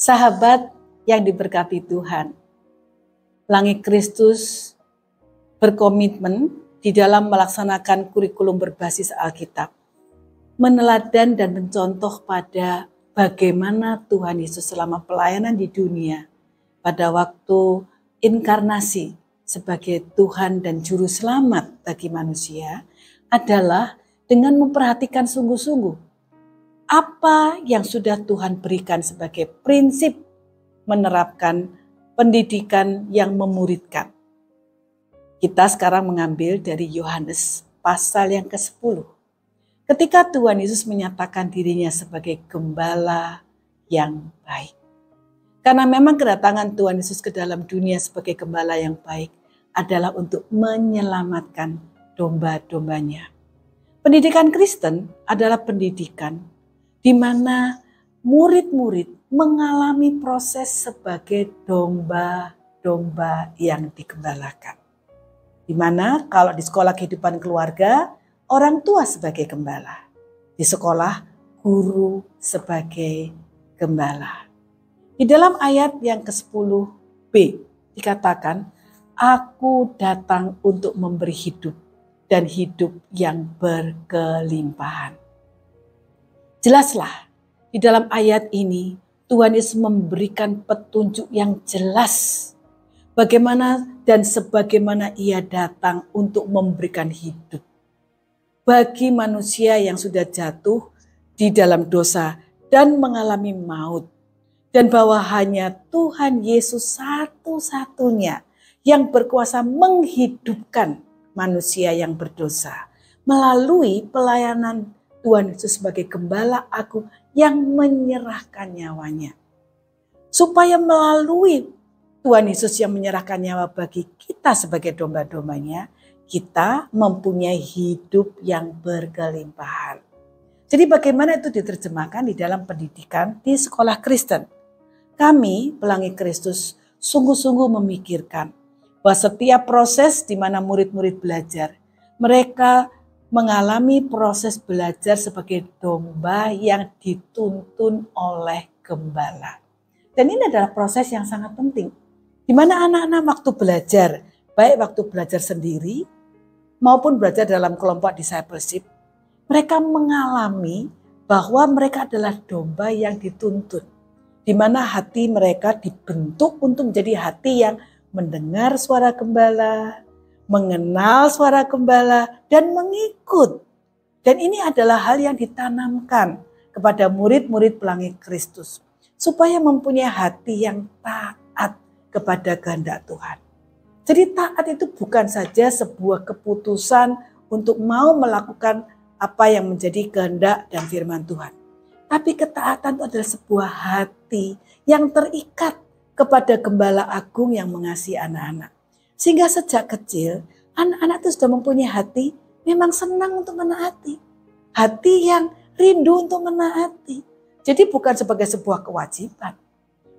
Sahabat yang diberkati Tuhan, Pelangi Kristus berkomitmen di dalam melaksanakan kurikulum berbasis Alkitab, meneladan dan mencontoh pada bagaimana Tuhan Yesus selama pelayanan di dunia pada waktu inkarnasi sebagai Tuhan dan Juru Selamat bagi manusia adalah dengan memperhatikan sungguh-sungguh apa yang sudah Tuhan berikan sebagai prinsip menerapkan pendidikan yang memuridkan. Kita sekarang mengambil dari Yohanes pasal yang ke-10. Ketika Tuhan Yesus menyatakan dirinya sebagai gembala yang baik. Karena memang kedatangan Tuhan Yesus ke dalam dunia sebagai gembala yang baik adalah untuk menyelamatkan domba-dombanya. Pendidikan Kristen adalah pendidikan di mana murid-murid mengalami proses sebagai domba-domba yang digembalakan. Di mana kalau di sekolah kehidupan keluarga, orang tua sebagai gembala. Di sekolah, guru sebagai gembala. Di dalam ayat yang ke-10b dikatakan, aku datang untuk memberi hidup dan hidup yang berkelimpahan. Jelaslah di dalam ayat ini Tuhan Yesus memberikan petunjuk yang jelas bagaimana dan sebagaimana ia datang untuk memberikan hidup bagi manusia yang sudah jatuh di dalam dosa dan mengalami maut. Dan bahwa hanya Tuhan Yesus satu-satunya yang berkuasa menghidupkan manusia yang berdosa melalui pelayanan Tuhan Yesus sebagai gembala agung yang menyerahkan nyawanya. Supaya melalui Tuhan Yesus yang menyerahkan nyawa bagi kita sebagai domba-dombanya, kita mempunyai hidup yang berkelimpahan. Jadi bagaimana itu diterjemahkan di dalam pendidikan di sekolah Kristen? Kami, Pelangi Kristus, sungguh-sungguh memikirkan bahwa setiap proses di mana murid-murid belajar, mereka mengalami proses belajar sebagai domba yang dituntun oleh gembala. Dan ini adalah proses yang sangat penting. Di mana anak-anak waktu belajar, baik waktu belajar sendiri maupun belajar dalam kelompok discipleship, mereka mengalami bahwa mereka adalah domba yang dituntun. Di mana hati mereka dibentuk untuk menjadi hati yang mendengar suara gembala, mengenal suara gembala, dan mengikut. Dan ini adalah hal yang ditanamkan kepada murid-murid Pelangi Kristus. Supaya mempunyai hati yang taat kepada kehendak Tuhan. Jadi taat itu bukan saja sebuah keputusan untuk mau melakukan apa yang menjadi kehendak dan firman Tuhan. Tapi ketaatan itu adalah sebuah hati yang terikat kepada gembala agung yang mengasihi anak-anak. Sehingga sejak kecil, anak-anak itu sudah mempunyai hati memang senang untuk menaati. Hati yang rindu untuk menaati. Jadi bukan sebagai sebuah kewajiban.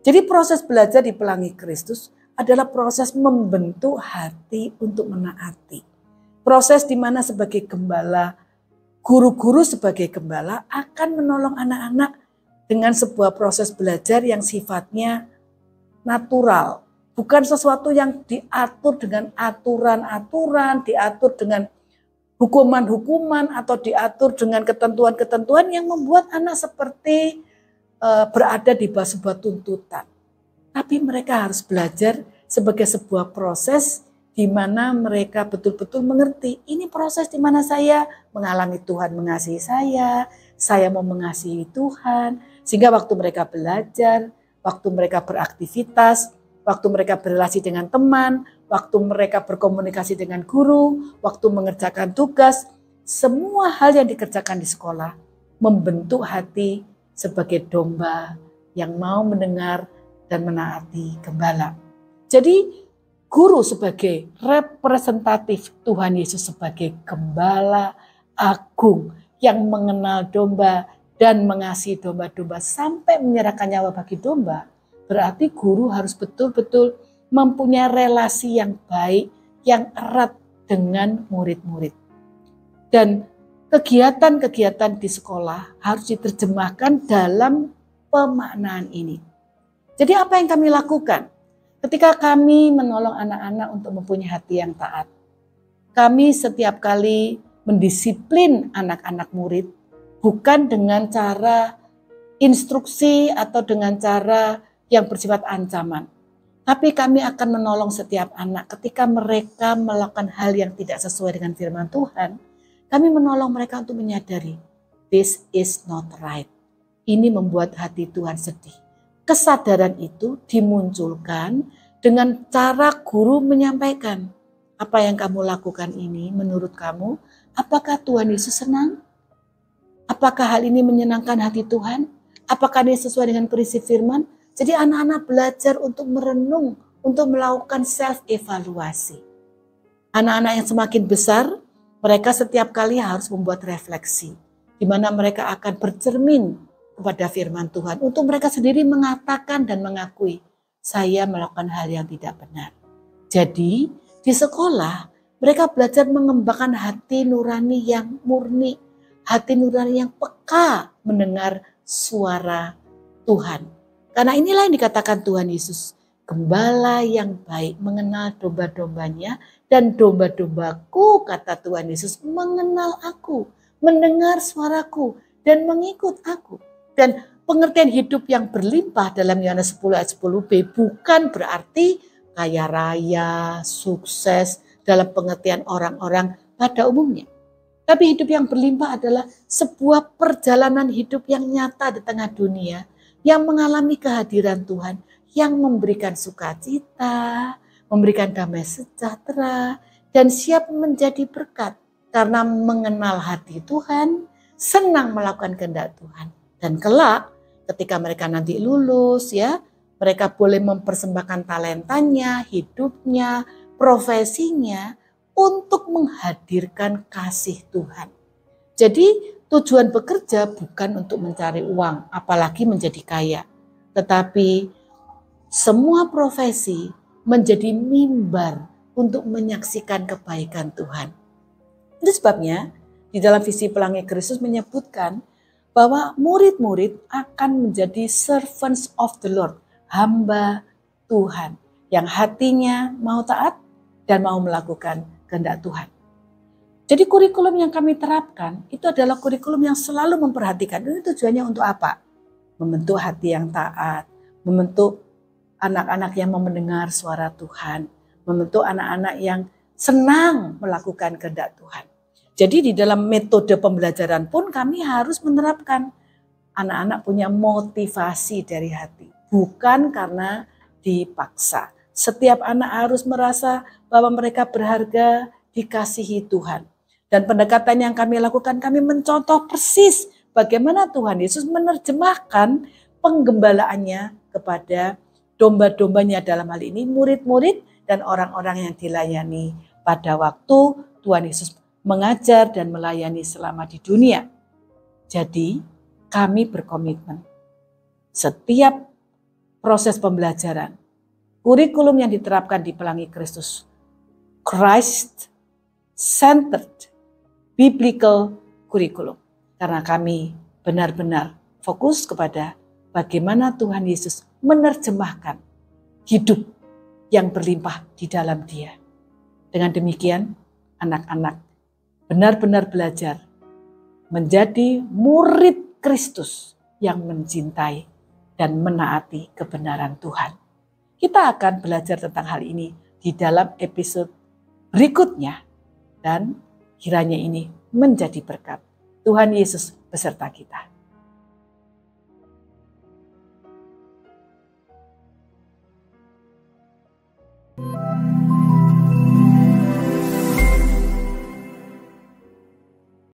Jadi proses belajar di Pelangi Kristus adalah proses membentuk hati untuk menaati. Proses di mana sebagai gembala, guru-guru sebagai gembala akan menolong anak-anak dengan sebuah proses belajar yang sifatnya natural. Bukan sesuatu yang diatur dengan aturan-aturan, diatur dengan hukuman-hukuman atau diatur dengan ketentuan-ketentuan yang membuat anak seperti berada di bawah sebuah tuntutan. Tapi mereka harus belajar sebagai sebuah proses di mana mereka betul-betul mengerti ini proses di mana saya mengalami Tuhan mengasihi saya mau mengasihi Tuhan. Sehingga waktu mereka belajar, waktu mereka beraktivitas, waktu mereka berrelasi dengan teman, waktu mereka berkomunikasi dengan guru, waktu mengerjakan tugas, semua hal yang dikerjakan di sekolah membentuk hati sebagai domba yang mau mendengar dan menaati gembala. Jadi guru sebagai representatif Tuhan Yesus sebagai gembala agung yang mengenal domba dan mengasihi domba-domba sampai menyerahkan nyawa bagi domba. Berarti guru harus betul-betul mempunyai relasi yang baik, yang erat dengan murid-murid. Dan kegiatan-kegiatan di sekolah harus diterjemahkan dalam pemaknaan ini. Jadi apa yang kami lakukan? Ketika kami menolong anak-anak untuk mempunyai hati yang taat, kami setiap kali mendisiplin anak-anak murid bukan dengan cara instruksi atau dengan cara yang bersifat ancaman. Tapi kami akan menolong setiap anak ketika mereka melakukan hal yang tidak sesuai dengan firman Tuhan. Kami menolong mereka untuk menyadari, this is not right. Ini membuat hati Tuhan sedih. Kesadaran itu dimunculkan dengan cara guru menyampaikan, apa yang kamu lakukan ini menurut kamu, apakah Tuhan Yesus senang? Apakah hal ini menyenangkan hati Tuhan? Apakah ini sesuai dengan prinsip firman? Jadi anak-anak belajar untuk merenung, untuk melakukan self-evaluasi. Anak-anak yang semakin besar, mereka setiap kali harus membuat refleksi, di mana mereka akan bercermin kepada firman Tuhan, untuk mereka sendiri mengatakan dan mengakui, saya melakukan hal yang tidak benar. Jadi di sekolah, mereka belajar mengembangkan hati nurani yang murni, hati nurani yang peka mendengar suara Tuhan. Karena inilah yang dikatakan Tuhan Yesus, gembala yang baik mengenal domba-dombanya, dan domba-dombaku, kata Tuhan Yesus, mengenal aku, mendengar suaraku, dan mengikut aku. Dan pengertian hidup yang berlimpah dalam Yohanes 10 ayat 10b bukan berarti kaya raya, sukses dalam pengertian orang-orang pada umumnya. Tapi hidup yang berlimpah adalah sebuah perjalanan hidup yang nyata di tengah dunia, yang mengalami kehadiran Tuhan, yang memberikan sukacita, memberikan damai sejahtera, dan siap menjadi berkat karena mengenal hati Tuhan, senang melakukan kehendak Tuhan. Dan kelak ketika mereka nanti lulus, ya, mereka boleh mempersembahkan talentanya, hidupnya, profesinya untuk menghadirkan kasih Tuhan. Jadi tujuan bekerja bukan untuk mencari uang, apalagi menjadi kaya. Tetapi semua profesi menjadi mimbar untuk menyaksikan kebaikan Tuhan. Itu sebabnya di dalam visi Pelangi Kristus menyebutkan bahwa murid-murid akan menjadi servants of the Lord, hamba Tuhan, yang hatinya mau taat dan mau melakukan kehendak Tuhan. Jadi kurikulum yang kami terapkan itu adalah kurikulum yang selalu memperhatikan, ini tujuannya untuk apa? Membentuk hati yang taat, membentuk anak-anak yang mau mendengar suara Tuhan, membentuk anak-anak yang senang melakukan kehendak Tuhan. Jadi di dalam metode pembelajaran pun kami harus menerapkan anak-anak punya motivasi dari hati, bukan karena dipaksa. Setiap anak harus merasa bahwa mereka berharga, dikasihi Tuhan. Dan pendekatan yang kami lakukan, kami mencontoh persis bagaimana Tuhan Yesus menerjemahkan penggembalaannya kepada domba-dombanya, dalam hal ini murid-murid dan orang-orang yang dilayani pada waktu Tuhan Yesus mengajar dan melayani selama di dunia. Jadi kami berkomitmen setiap proses pembelajaran, kurikulum yang diterapkan di Pelangi Kristus, Christ-centered biblical curriculum. Karena kami benar-benar fokus kepada bagaimana Tuhan Yesus menerjemahkan hidup yang berlimpah di dalam Dia. Dengan demikian, anak-anak benar-benar belajar menjadi murid Kristus yang mencintai dan menaati kebenaran Tuhan. Kita akan belajar tentang hal ini di dalam episode berikutnya, dan kiranya ini menjadi berkat. Tuhan Yesus beserta kita.